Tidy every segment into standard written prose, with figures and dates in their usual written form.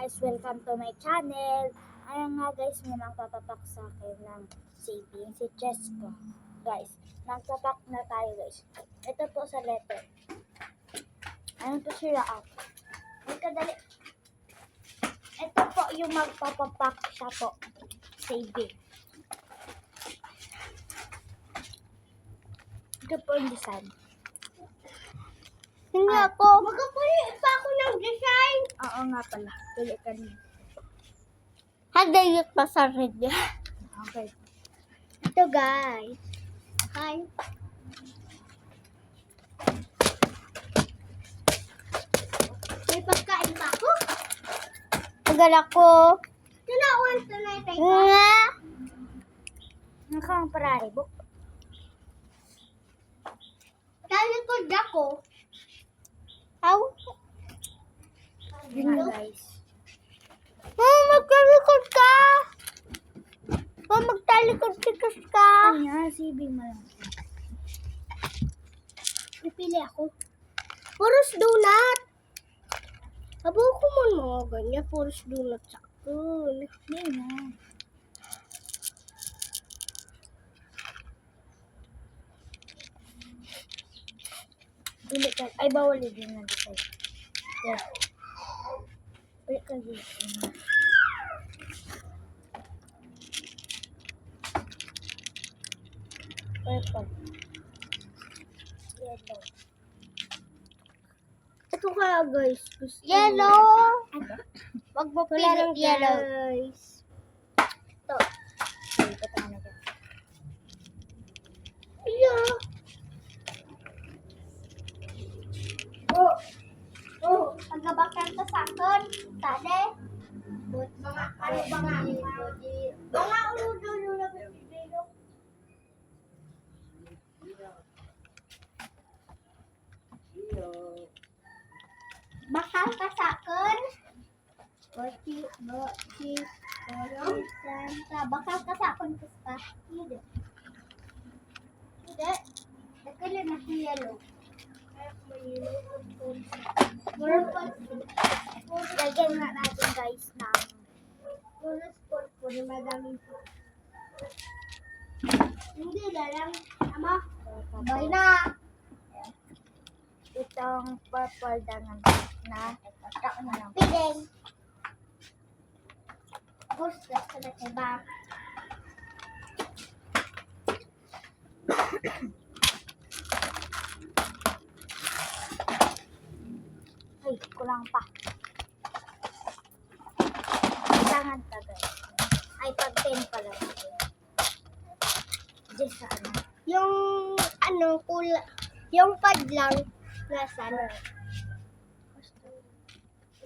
guys, welcome to my channel. Ayun nga guys, may nagpapapak sa akin ng saving si Chesko. Guys, nagpapak na tayo guys. Ito po sa letter. Ano po siya out? Magkadali. Ito po yung magpapapak siya po. Saving. Ito po yung design. Hindi ako. Magpapuli pa ako ng design. Oo nga pala. Pili ka niya. Hagayot pa sa red. Okay. Ito guys. Hi. May pagkain pa ako. Tagal ako. Tinawan tunay tayo. Nga. Nakang parari book. Talikod ako. Aw. Yun nga guys. Oh, magtalikod ka. Oh, magtalikod-tikos ka. Kanya, saving mo lang. Pipili ako. Puros donut. Abo ko mo mga ganyan. Puros donut sa akin. Hindi na. Pili ka. Ay, bawal din na dito. Yeah. Pili ka dito. Purple. Yellow. Ito kaya guys. Yellow. Wag mo Wala pili lang yellow. guys. Ito. Ito tayo na guys. Yeah. Oh. Oh. Pagkabakan ka sa akin. Tade. Mga ano ba nga? Mga ulo-ulo na pipilo. Bakal ka sa akin. Bochi, Santa. Bakal ka sa akin, Kusta. Hindi. Hindi. Nagkala na si yellow. Lagyan nga natin guys ng Hindi na lang. Ama. Bye na. itong purple na ito na lang. Piling. Gusto sa natiba. Ay, kulang pa. Kailangan pa guys. Ay, pag 10 pala natin. Just sa ano. Yung ano, yung padlang nasan.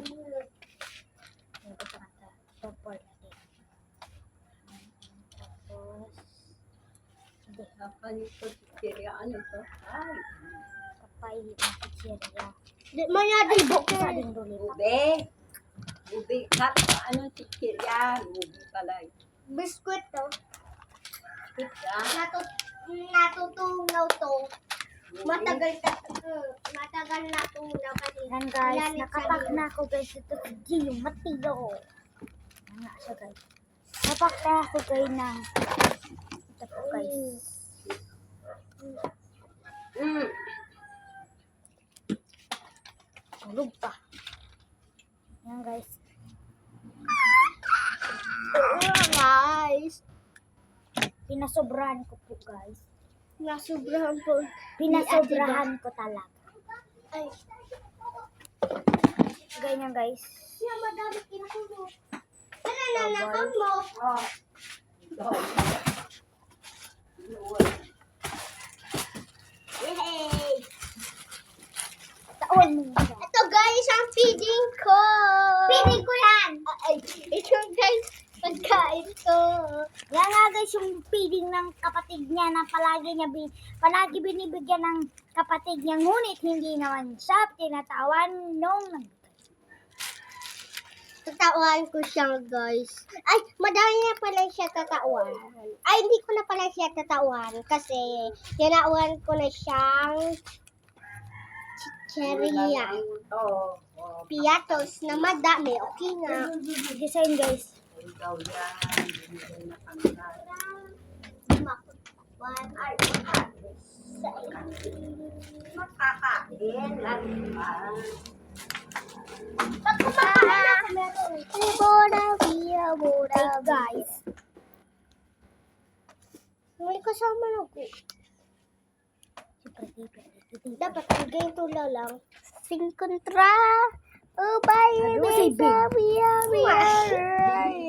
Yung ito nga sa purple natin. Tapos, hindi. Nakalito si Kiri. Ano to? Ay, Kapay ng pizzeria. Di man natin buko. Sa din duli. ube. Ube. Ano si Kiri? Ube pala. Biskuit to. Pizza. Natutunaw to. Matagal natunaw kasi. Yan guys, Lalit nakapak sa na ako guys. Ito si Gio Matilo. Yan nga siya guys. Napak na ako guys ng ito po guys. Mm. Tulog pa. Yan guys. Guys. Pinasobrahan ko po guys. Nasubrahan po. Pinasobrahan ko talaga. Ay. Ganyan guys. Siya madami kinatulog. Ano nanakot mo? Oh. Ito. Yay! Taon mo guys. Ito guys, ang feeding ko. Feeding ko yan. Ay, ito guys, pagkain ko. Yan nga guys yung feeding ng kapatid niya na palagi binibigyan ng kapatid niya ngunit hindi naman siya tinatawan nung Tatawan ko siya guys. Ay, madami na pala siya tatawan. Ay, hindi ko na pala siya tatawan kasi tinawan ko na siyang chicheria. Ito. piatos na madami. Okay nga. Design guys. Ikaw yan. Hindi na pangkat. Ay, Makakain. Lalo pa. pag kumakain ako, meron. Bora, Guys. may kasama na ko. Dapat ang ganito lang. Sing kontra. Oh, bye, Ano, saving?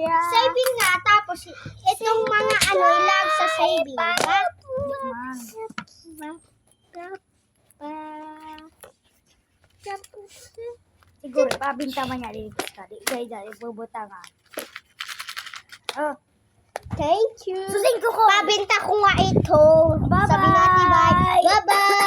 Saving nga, tapos itong mga ano, ilag sa saving. Ha? Siguro, pabinta man niya rin. Guys, ibubuta nga. Oh, Thank you. susing ko ko. Pabenta ko nga ito. Bye-bye. Sabi natin bye. Bye-bye.